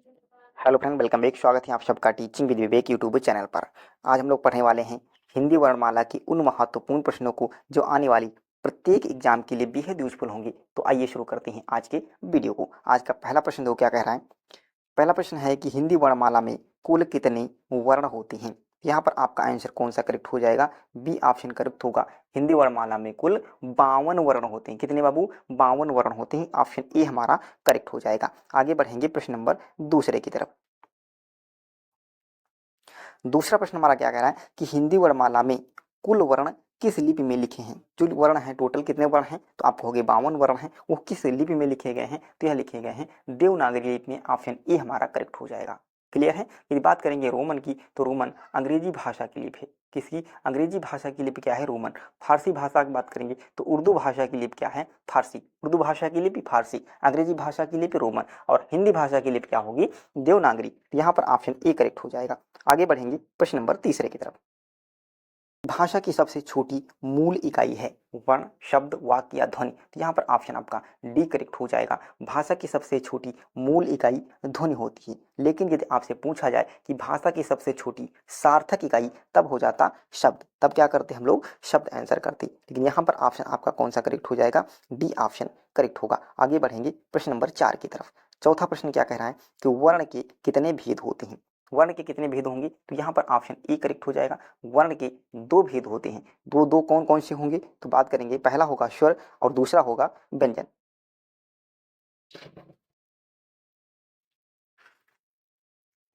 Hello friend, welcome back. स्वागत है आप सबका teaching with Vivek YouTube channel पर। आज हम लोग पढ़ने वाले हैं हिंदी वर्णमाला की उन महत्वपूर्ण प्रश्नों को जो आने वाली प्रत्येक एग्जाम के लिए बेहद यूजफुल होंगे। तो आइए शुरू करते हैं आज के वीडियो को। आज का पहला प्रश्न देखो क्या कह रहा है। पहला प्रश्न है कि हिंदी वर्णमाला में कुल कितने वर्ण होते हैं। यहाँ पर आपका आंसर कौन सा करेक्ट हो जाएगा? बी ऑप्शन करेक्ट होगा। हिंदी वर्णमाला में कुल 52 वर्ण होते हैं। कितने बाबू? 52 वर्ण होते हैं। ऑप्शन ए हमारा करेक्ट हो जाएगा। आगे बढ़ेंगे प्रश्न नंबर दूसरे की तरफ। दूसरा प्रश्न हमारा क्या कह रहा है कि हिंदी वर्णमाला में कुल वर्ण किस लिपि में लिखे हैं। जो वर्ण है टोटल कितने वर्ण हैं, तो आप कहोगे 52 वर्ण हैं। वो किस लिपि में लिखे गए हैं, तो यह लिखे गए हैं देवनागरी लिपि में। ऑप्शन ए हमारा करेक्ट हो जाएगा। क्लियर है। यदि बात करेंगे रोमन की, तो रोमन अंग्रेजी भाषा की लिपि है। किसकी? अंग्रेजी भाषा की लिपि क्या है? रोमन। फारसी भाषा की बात करेंगे तो उर्दू भाषा की लिपि क्या है? फारसी। उर्दू भाषा की लिपि फारसी, अंग्रेजी भाषा की लिपि रोमन, और हिंदी भाषा की लिपि क्या होगी? देवनागरी। यहाँ पर ऑप्शन ए करेक्ट हो जाएगा। आगे बढ़ेंगे प्रश्न नंबर तीसरे की तरफ। भाषा की सबसे छोटी मूल इकाई है वर्ण, शब्द, वाक्य या ध्वनि। तो यहाँ पर ऑप्शन आपका डी करेक्ट हो जाएगा। भाषा की सबसे छोटी मूल इकाई ध्वनि होती है। लेकिन यदि आपसे पूछा जाए कि भाषा की सबसे छोटी सार्थक इकाई, तब हो जाता शब्द। तब क्या करते हम लोग? शब्द आंसर करते। लेकिन यहाँ पर ऑप्शन आपका कौन सा करेक्ट हो जाएगा? डी ऑप्शन करेक्ट होगा। आगे बढ़ेंगे प्रश्न नंबर 4 की तरफ। चौथा प्रश्न क्या कह रहा है कि वर्ण के कितने भेद होते हैं। वर्ण के कितने भेद होंगे, तो यहाँ पर ऑप्शन ए करेक्ट हो जाएगा। वर्ण के दो भेद होते हैं। दो दो कौन कौन से होंगे, तो बात करेंगे पहला होगा स्वर और दूसरा होगा व्यंजन।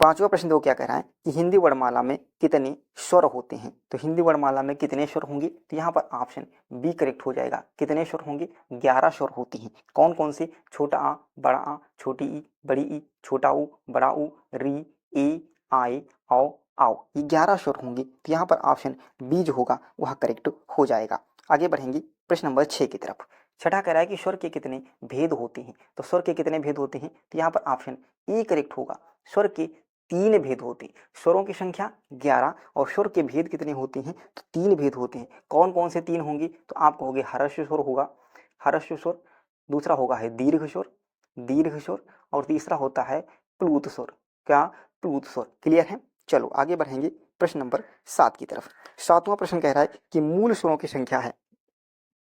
पांचवा प्रश्न देखो क्या कह रहा है कि हिंदी वर्णमाला में कितने स्वर होते हैं। तो हिंदी वर्णमाला में कितने स्वर होंगे, तो यहाँ पर ऑप्शन बी करेक्ट हो जाएगा। कितने स्वर होंगे? 11 स्वर होते हैं। कौन कौन से? छोटा आ, बड़ा आ, छोटी ई, बड़ी ई, छोटा ऊ, बड़ा ऊ, री, ए, आए, औ, आओ। ये 11 स्वर होंगे। तो यहाँ पर ऑप्शन बी जो होगा वह करेक्ट हो जाएगा। आगे बढ़ेंगे प्रश्न नंबर 6 की तरफ। छठा कह रहा है कि स्वर के कितने भेद होते हैं। तो स्वर के कितने भेद होते हैं, तो यहाँ पर ऑप्शन ए करेक्ट होगा। स्वर के 3 भेद होते हैं। स्वरों की संख्या 11 और स्वर के भेद कितने होते हैं, तो 3 भेद होते हैं। कौन कौन से 3 होंगे, तो आप कहोगे हर्ष स्वर होगा, हर्ष स्वर। दूसरा होगा है दीर्घ स्वर, दीर्घ स्वर। और तीसरा होता है प्लूत स्वर। क्या? प्लूत स्वर। क्लियर है। चलो आगे बढ़ेंगे प्रश्न नंबर 7 की तरफ। सातवां प्रश्न कह रहा है कि मूल स्वरों की संख्या है।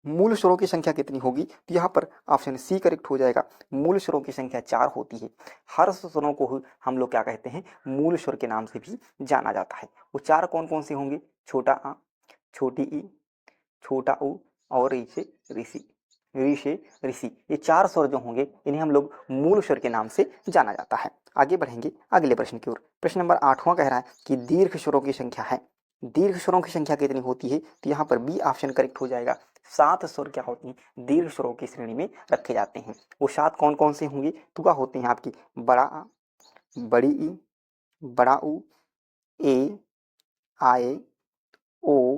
मूल स्वरों की संख्या कितनी होगी, तो यहाँ पर ऑप्शन सी करेक्ट हो जाएगा। मूल स्वरों की संख्या 4 होती है। हर स्वरों को हम लोग क्या कहते हैं? मूल स्वर के नाम से भी जाना जाता है। वो 4 कौन कौन से होंगे? छोटा आ, छोटी ई, छोटा ऊ और री से ऋषि, री से ऋषि। ये 4 स्वर जो होंगे इन्हें हम लोग मूल स्वर के नाम से जाना जाता है। आगे बढ़ेंगे अगले प्रश्न की ओर। प्रश्न नंबर 8वां कह रहा है कि दीर्घ स्वरों की संख्या है। दीर्घ स्वरों की संख्या कितनी होती है, तो यहाँ पर बी ऑप्शन करेक्ट हो जाएगा। 7 स्वर क्या होती हैं? दीर्घ स्वरों की श्रेणी में रखे जाते हैं। वो 7 कौन कौन से होंगे, तो क्या होते हैं आपकी? बड़ा आ, बड़ी ई, बड़ा ऊ, ए, आए, ओ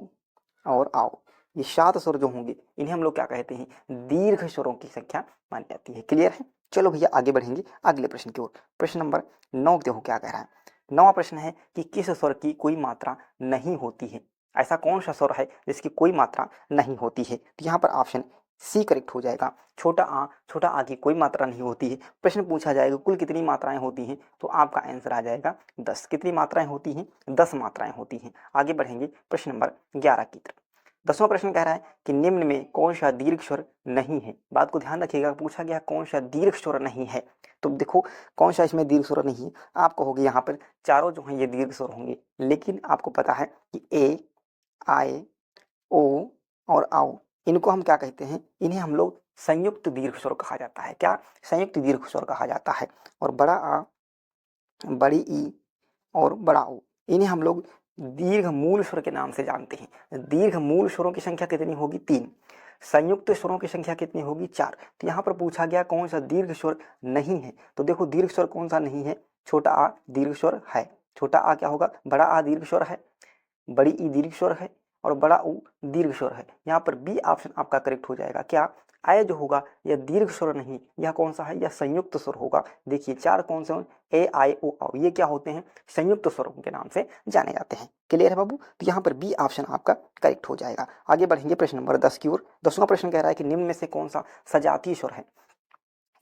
और आओ। ये 7 स्वर जो होंगे इन्हें हम लोग क्या कहते हैं? दीर्घ स्वरों की संख्या मानी जाती है। क्लियर है। चलो भैया आगे बढ़ेंगे अगले प्रश्न की ओर। प्रश्न नंबर 9 देखो क्या कह रहा है। 9वां प्रश्न है कि किस स्वर की कोई मात्रा नहीं होती है। ऐसा कौन सा स्वर है जिसकी कोई मात्रा नहीं होती है, तो यहाँ पर ऑप्शन सी करेक्ट हो जाएगा। छोटा आ, छोटा आ की कोई मात्रा नहीं होती है। प्रश्न पूछा जाएगा कुल कितनी मात्राएं होती हैं, तो आपका आंसर आ जाएगा 10। कितनी मात्राएं होती हैं? 10 मात्राएं होती हैं। आगे बढ़ेंगे प्रश्न नंबर 11 की तरफ। 10वां प्रश्न कह रहा है कि निम्न में कौन सा दीर्घ स्वर नहीं है। बात को ध्यान रखिएगा, पूछा गया कौन सा दीर्घ स्वर नहीं है। तो देखो कौन सा इसमें दीर्घ स्वर नहीं है। आप कहोगे यहाँ पर चारों जो हैं ये दीर्घ स्वर होंगे। लेकिन आपको पता है कि ए, आए, ओ और आओ, इनको हम क्या कहते हैं? इन्हें हम लोग संयुक्त दीर्घ स्वर कहा जाता है। क्या? संयुक्त दीर्घ स्वर कहा जाता है। और बड़ा आ, बड़ी ई और बड़ा ऊ, इन्हें हम लोग दीर्घ मूल स्वर के नाम से जानते हैं। दीर्घ मूल स्वरों की संख्या कितनी होगी? 3। संयुक्त स्वरों की संख्या कितनी होगी? 4। तो यहाँ पर पूछा गया कौन सा दीर्घ स्वर नहीं है। तो देखो दीर्घ स्वर कौन सा नहीं है? छोटा आ दीर्घ स्वर है। छोटा आ क्या होगा? बड़ा आ दीर्घ स्वर है, बड़ी ई दीर्घ स्वर है और बड़ा ऊ दीर्घ स्वर है। यहाँ पर बी ऑप्शन आपका करेक्ट हो जाएगा। क्या? आय जो होगा यह दीर्घ स्वर नहीं, यह कौन सा है? यह संयुक्त स्वर होगा। देखिए 4 कौन से हैं? ए, आई, ओ, औ, ये क्या होते हैं? संयुक्त स्वरों के नाम से जाने जाते हैं। क्लियर है बाबू। तो यहाँ पर बी ऑप्शन आपका करेक्ट हो जाएगा। आगे बढ़ेंगे प्रश्न नंबर 10 की ओर। 10वां प्रश्न कह रहा है कि निम्न में से कौन सा सजातीय स्वर है।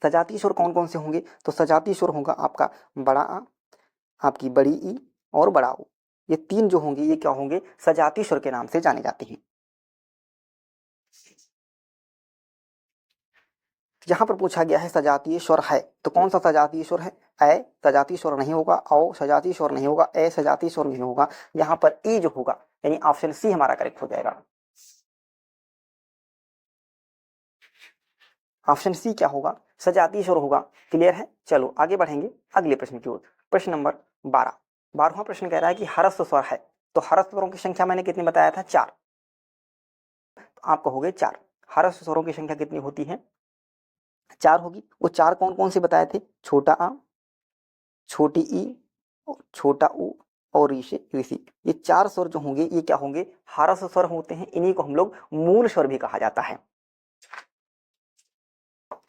सजातीय स्वर कौन कौन से होंगे? तो सजातीय स्वर होगा आपका बड़ा आ, आपकी बड़ी ई और बड़ा ऊ। ये तीन जो होंगे ये क्या होंगे? सजातीय स्वर के नाम से जाने जाते हैं। यहाँ पर पूछा गया है सजातीय स्वर है, तो कौन सा सजातीय स्वर है? ए सजातीय स्वर नहीं होगा, औ सजातीय स्वर नहीं होगा, ए सजातीय स्वर नहीं होगा। यहाँ पर ई जो होगा यानी ऑप्शन सी हमारा करेक्ट हो जाएगा। ऑप्शन सी क्या होगा? सजातीय स्वर होगा। क्लियर है? चलो आगे बढ़ेंगे अगले प्रश्न की ओर। प्रश्न नंबर 12। 12वां प्रश्न कह रहा है कि ह्रस्व स्वर है, तो ह्रस्व स्वरों की संख्या मैंने कितनी बताया था? 4। तो आप कहोगे 4। ह्रस्व स्वरों की संख्या कितनी होती है? 4 होगी। वो 4 कौन कौन से बताए थे? छोटा आ, छोटी ई, छोटा ऊ और ऋषि। ये 4 स्वर जो होंगे ये क्या होंगे? ह्रस्व स्वर होते हैं। इन्हीं को हम लोग मूल स्वर भी कहा जाता है।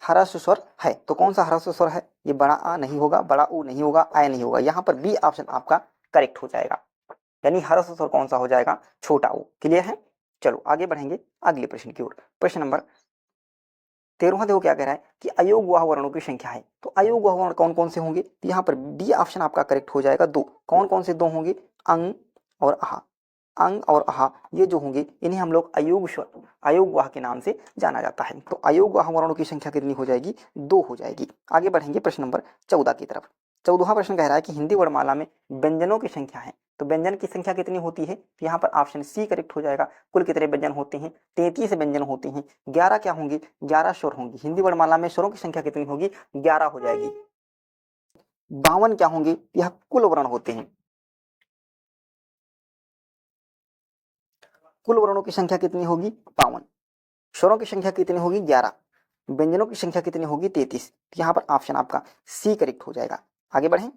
ह्रस्व स्वर है, तो कौन सा ह्रस्व स्वर है? ये बड़ा आ नहीं होगा, बड़ा ऊ नहीं होगा, आय नहीं होगा। यहाँ पर बी ऑप्शन आपका करेक्ट हो जाएगा, यानी ह्रस्व स्वर कौन सा हो जाएगा? छोटा ऊ। क्लियर है? चलो आगे बढ़ेंगे अगले प्रश्न की ओर। प्रश्न नंबर 13वां देखो क्या कह रहा है कि अयोगवाह वर्णों की संख्या है, तो अयोगवाह वर्ण कौन कौन से होंगे? तो यहाँ पर बी ऑप्शन आपका करेक्ट हो जाएगा। 2। कौन कौन से 2 होंगे? अंग और आहा। अंग और आहा ये जो होंगे इन्हें हम लोग अयोगवाह के नाम से जाना जाता है। तो अयोगवाह वर्णों की संख्या कितनी हो जाएगी? 2 हो जाएगी। आगे बढ़ेंगे प्रश्न नंबर 14 की तरफ। 14वां प्रश्न कह रहा है कि हिंदी वर्णमाला में व्यंजनों की संख्या है, तो व्यंजन की संख्या कितनी होती है? तो यहाँ पर ऑप्शन सी करेक्ट हो जाएगा। कुल कितने व्यंजन होते हैं? 33 व्यंजन होते हैं। 11 क्या होंगे? 11 स्वर होंगे। हिंदी वर्णमाला में स्वरों की संख्या कितनी होगी? 11 हो जाएगी। 52 क्या होंगे? यह कुल वर्ण होते हैं। कुल वर्णों की संख्या कितनी होगी? 52। स्वरों की संख्या कितनी होगी? 11। व्यंजनों की संख्या कितनी होगी? 33। यहाँ पर ऑप्शन आपका सी करेक्ट हो जाएगा। आगे बढ़ें,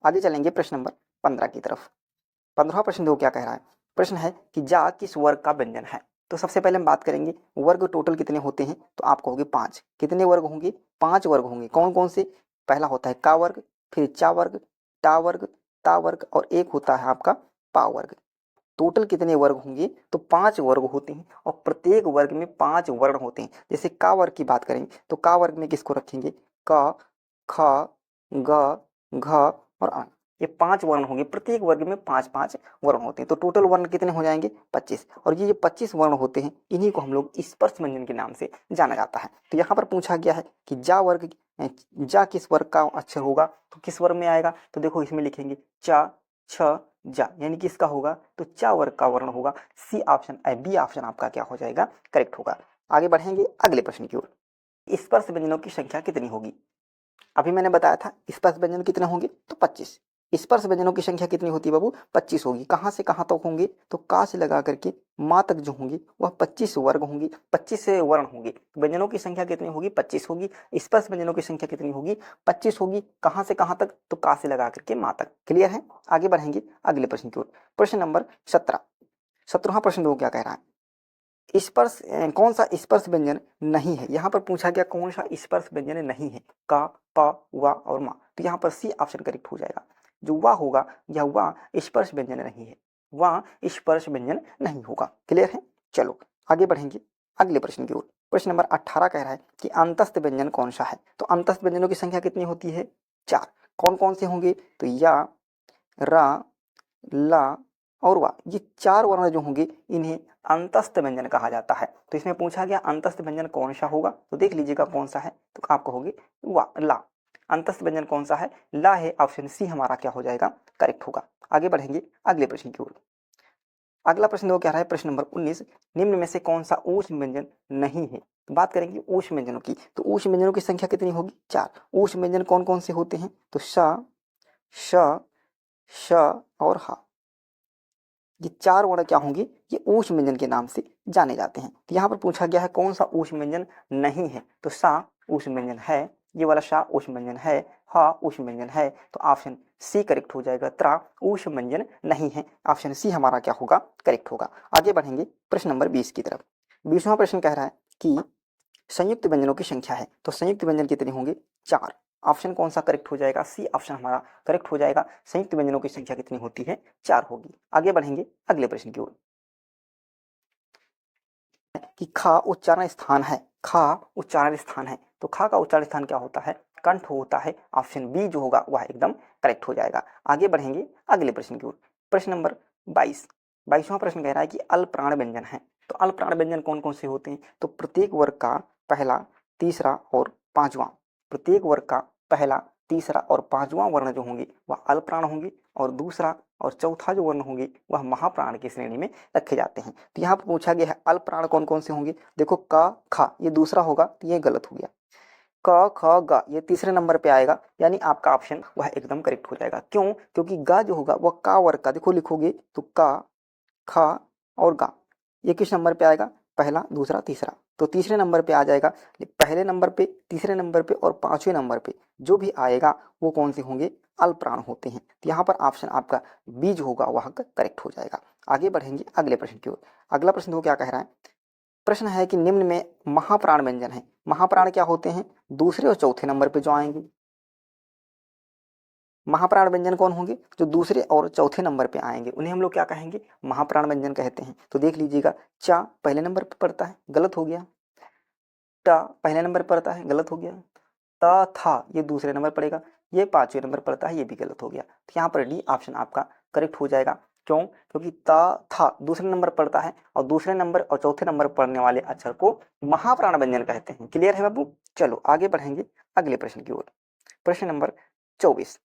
आगे चलेंगे प्रश्न नंबर 15 की तरफ। 15वां प्रश्न देखो क्या कह रहा है। प्रश्न है कि जा किस वर्ग का व्यंजन है? तो सबसे पहले हम बात करेंगे वर्ग टोटल कितने होते हैं, तो आप कहोगे 5। कितने वर्ग होंगे? 5 वर्ग होंगे। कौन कौन से? पहला होता है का वर्ग, फिर चा वर्ग, टा वर्ग, ता वर्ग और एक होता है आपका पा वर्ग। टोटल कितने वर्ग होंगे? तो 5 वर्ग होते हैं और प्रत्येक वर्ग में 5 वर्ण होते हैं। जैसे का वर्ग की बात करेंगे तो का वर्ग में किसको रखेंगे? क, ख, ग, घ और अ। ये 5 वर्ण होंगे। प्रत्येक वर्ग में 5-5 वर्ण होते हैं। तो टोटल वर्ण कितने हो जाएंगे? 25। और ये जो 25 वर्ण होते हैं इन्हीं को हम लोग स्पर्श व्यंजन के नाम से जाना जाता है। तो यहाँ पर पूछा गया है कि जा किस वर्ग का अक्षर होगा? तो किस वर्ग में आएगा? तो देखो इसमें लिखेंगे चा, छ, जा, यानी किसका होगा? तो चा वर्ग का वर्ण होगा। सी ऑप्शन बी ऑप्शन आपका क्या हो जाएगा? करेक्ट होगा। आगे बढ़ेंगे अगले प्रश्न की ओर। स्पर्श व्यंजनों की संख्या कितनी होगी? अभी मैंने बताया था स्पर्श व्यंजन कितने होंगे? तो 25। स्पर्श व्यंजनों की संख्या कितनी होती है बाबू? 25 होगी। कहाँ से कहाँ तक होंगे? तो का से लगा करके माँ तक जो होंगे वह 25 वर्ग होंगे, 25 से वर्ण होंगे। व्यंजनों की संख्या कितनी होगी? 25 होगी। स्पर्श व्यंजनों की संख्या कितनी होगी? 25 होगी। कहाँ से कहाँ तक? तो का से लगा करके माँ तक। क्लियर है? आगे बढ़ेंगे अगले प्रश्न की ओर। प्रश्न नंबर 17। 17वां प्रश्न देखो क्या कह रहा है। स्पर्श कौन सा स्पर्श व्यंजन नहीं है? यहाँ पर पूछा गया कौन सा स्पर्श व्यंजन नहीं है? का, प, वा और मा। तो यहाँ पर सी ऑप्शन करेक्ट हो जाएगा। जो वा होगा यह वा स्पर्श व्यंजन नहीं है, वा स्पर्श व्यंजन नहीं होगा। क्लियर है? चलो आगे बढ़ेंगे अगले प्रश्न की ओर। प्रश्न नंबर 18 कह रहा है कि अंतस्थ व्यंजन कौन सा है? तो अंतस्थ व्यंजनों की संख्या कितनी होती है? 4। कौन कौन से होंगे? तो या, रा, ला और वा। ये 4 वर्ण जो होंगे इन्हें अंतस्थ व्यंजन कहा जाता है। तो इसमें पूछा गया अंतस्थ व्यंजन कौन सा होगा? तो देख लीजिएगा कौन सा है। तो आप कहोगे वा, ला। अंतस्थ व्यंजन कौन सा है? ला है। ऑप्शन सी हमारा क्या हो जाएगा? करेक्ट होगा। आगे बढ़ेंगे अगले प्रश्न की ओर। अगला प्रश्न वो क्या रहा है? प्रश्न नंबर 19। निम्न में से कौन सा ऊष्म व्यंजन नहीं है? तो बात करेंगे ऊष्म व्यंजनों की। तो ऊष्म व्यंजनों की संख्या कितनी होगी? 4। ऊष्म व्यंजन कौन कौन से होते हैं? तो श, श, श और हा। ये 4 वर्ण क्या होंगे? ये ऊष्म व्यंजन के नाम से जाने जाते हैं। तो यहाँ पर पूछा गया है कौन सा ऊष्म व्यंजन नहीं है? तो सा ऊष्म व्यंजन है, ये वाला सा ऊष्म व्यंजन है, हा ऊष्म व्यंजन है। तो ऑप्शन सी करेक्ट हो जाएगा। त्रा ऊष्म व्यंजन नहीं है। ऑप्शन सी हमारा क्या होगा? करेक्ट होगा। आगे बढ़ेंगे प्रश्न नंबर 20 की तरफ। 20वां प्रश्न कह रहा है कि संयुक्त व्यंजनों की संख्या है, तो संयुक्त व्यंजन कितने होंगे? 4। ऑप्शन कौन सा करेक्ट हो जाएगा? सी ऑप्शन हमारा करेक्ट हो जाएगा। संयुक्त व्यंजनों की संख्या कितनी होती है? 4 होगी। आगे बढ़ेंगे अगले प्रश्न की ओर। कि खा उच्चारण स्थान है, खा उच्चारण स्थान है, तो खा का उच्चारण स्थान क्या होता है, कंठ होता है। ऑप्शन बी जो होगा वह एकदम करेक्ट हो जाएगा। आगे बढ़ेंगे अगले प्रश्न की ओर। प्रश्न नंबर 22, 22वां प्रश्न कह रहा है कि अल्पप्राण व्यंजन है। तो अल्पप्राण व्यंजन कौन कौन से होते हैं, तो प्रत्येक वर्ग का पहला, तीसरा और पांचवा, प्रत्येक वर्ग का पहला, तीसरा और पांचवा वर्ण जो होंगे वह अल्पप्राण होंगे, और दूसरा और चौथा जो वर्ण होंगे वह महाप्राण की श्रेणी में रखे जाते हैं। तो यहाँ पर पूछा गया है अल्पप्राण कौन कौन से होंगे। देखो क ख ये दूसरा होगा तो ये गलत हो गया, क ख ग ये तीसरे नंबर पे आएगा, यानी आपका ऑप्शन वह एकदम करेक्ट हो जाएगा। क्यों, क्योंकि ग जो होगा वह का वर्ग का, देखो लिखोगे तो क ख और गा, ये किस नंबर पे आएगा, पहला, दूसरा, तीसरा, तो तीसरे नंबर पे आ जाएगा। पहले नंबर पे, तीसरे नंबर पे और पांचवें नंबर पे जो भी आएगा वो कौन से होंगे, अल्पप्राण होते हैं। तो यहाँ पर ऑप्शन आपका बी जो होगा वह करेक्ट हो जाएगा। आगे बढ़ेंगे अगले प्रश्न की ओर। अगला प्रश्न वो क्या कह रहा है, प्रश्न है कि निम्न में महाप्राण व्यंजन है। महाप्राण क्या होते हैं, दूसरे और चौथे नंबर पे जो आएंगे। महाप्राण व्यंजन कौन होंगे, जो दूसरे और चौथे नंबर पे आएंगे उन्हें हम लोग क्या कहेंगे, महाप्राण व्यंजन कहते हैं। तो देख लीजिएगा, चा पहले नंबर पर पड़ता है, गलत हो गया। टा पहले नंबर पर पड़ता है, गलत हो गया। ता था ये दूसरे नंबर पड़ेगा, ये पांचवें नंबर पड़ता है, ये भी गलत हो गया। तो यहाँ पर डी ऑप्शन आपका करेक्ट हो जाएगा। क्यों, क्योंकि ता था दूसरे नंबर पड़ता है, और दूसरे नंबर और चौथे नंबर पड़ने वाले अक्षर को महाप्राण व्यंजन कहते हैं। क्लियर है बाबू। चलो आगे बढ़ेंगे अगले प्रश्न की ओर। प्रश्न नंबर 24,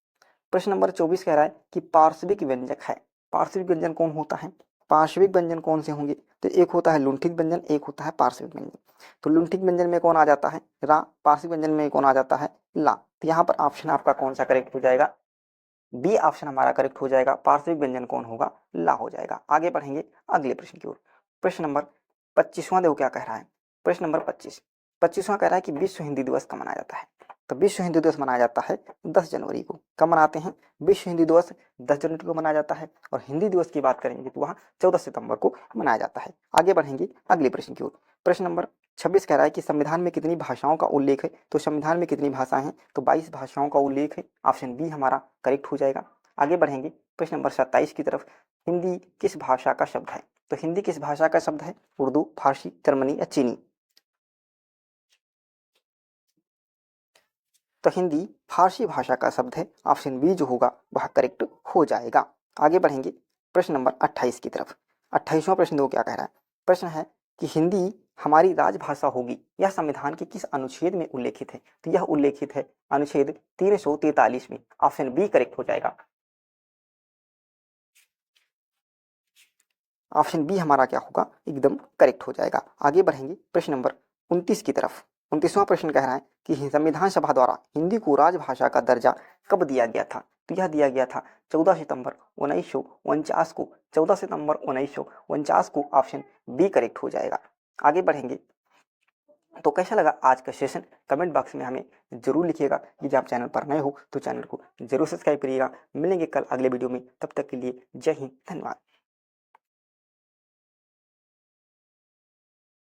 प्रश्न नंबर 24 कह रहा है कि पार्श्विक व्यंजक है। पार्श्विक व्यंजन कौन होता है, पार्श्विक व्यंजन कौन से होंगे, तो एक होता है लुंठिक व्यंजन, एक होता है पार्श्विक व्यंजन। तो लुंठिक व्यंजन में कौन आ जाता है, रा, पार्श्विक व्यंजन में कौन आ जाता है, ला। तो यहाँ पर ऑप्शन आपका कौन सा करेक्ट हो जाएगा, बी ऑप्शन हमारा करेक्ट हो जाएगा। पार्श्विक व्यंजन कौन होगा, ला हो जाएगा। आगे बढ़ेंगे अगले प्रश्न की ओर। प्रश्न नंबर 25वां देखो क्या कह रहा है। प्रश्न नंबर 25वां कह रहा है कि विश्व हिंदी दिवस कब मनाया जाता है। तो विश्व हिंदी दिवस मनाया जाता है 10 जनवरी को। कब मनाते हैं, विश्व हिंदी दिवस 10 जनवरी को मनाया जाता है। और हिंदी दिवस की बात करेंगे तो वह 14 सितंबर को मनाया जाता है। आगे बढ़ेंगे अगले प्रश्न की ओर। प्रश्न नंबर 26 कह रहा है कि संविधान में कितनी भाषाओं का उल्लेख है। तो संविधान में कितनी भाषाएं हैं, तो 22 भाषाओं का उल्लेख है। ऑप्शन बी हमारा करेक्ट हो जाएगा। आगे बढ़ेंगे प्रश्न नंबर 27 की तरफ। हिंदी किस भाषा का शब्द है, तो हिंदी किस भाषा का शब्द है, उर्दू, फारसी, जर्मनी या चीनी। तो हिंदी फारसी भाषा का शब्द है। ऑप्शन बी जो होगा वह करेक्ट हो जाएगा। आगे बढ़ेंगे प्रश्न नंबर 28 की तरफ। 28वां प्रश्न दो क्या कह रहा है। प्रश्न है कि हिंदी हमारी राजभाषा होगी यह संविधान के किस अनुच्छेद में उल्लेखित है। तो यह उल्लेखित है अनुच्छेद 343 में। ऑप्शन बी करेक्ट हो जाएगा। ऑप्शन बी हमारा क्या होगा, एकदम करेक्ट हो जाएगा। आगे बढ़ेंगे प्रश्न नंबर 29 की तरफ। 29वां प्रश्न कह रहा है कि संविधान सभा द्वारा हिंदी को राजभाषा का दर्जा कब दिया गया था। तो यह दिया गया था 14 सितंबर 1949 को। 14 सितंबर 1949 को। ऑप्शन बी करेक्ट हो जाएगा। आगे बढ़ेंगे। तो कैसा लगा आज का सेशन, कमेंट बॉक्स में हमें जरूर लिखिएगा। यदि आप चैनल पर नए हो तो चैनल को जरूर सब्सक्राइब करिएगा। मिलेंगे कल अगले वीडियो में, तब तक के लिए जय हिंद, धन्यवाद।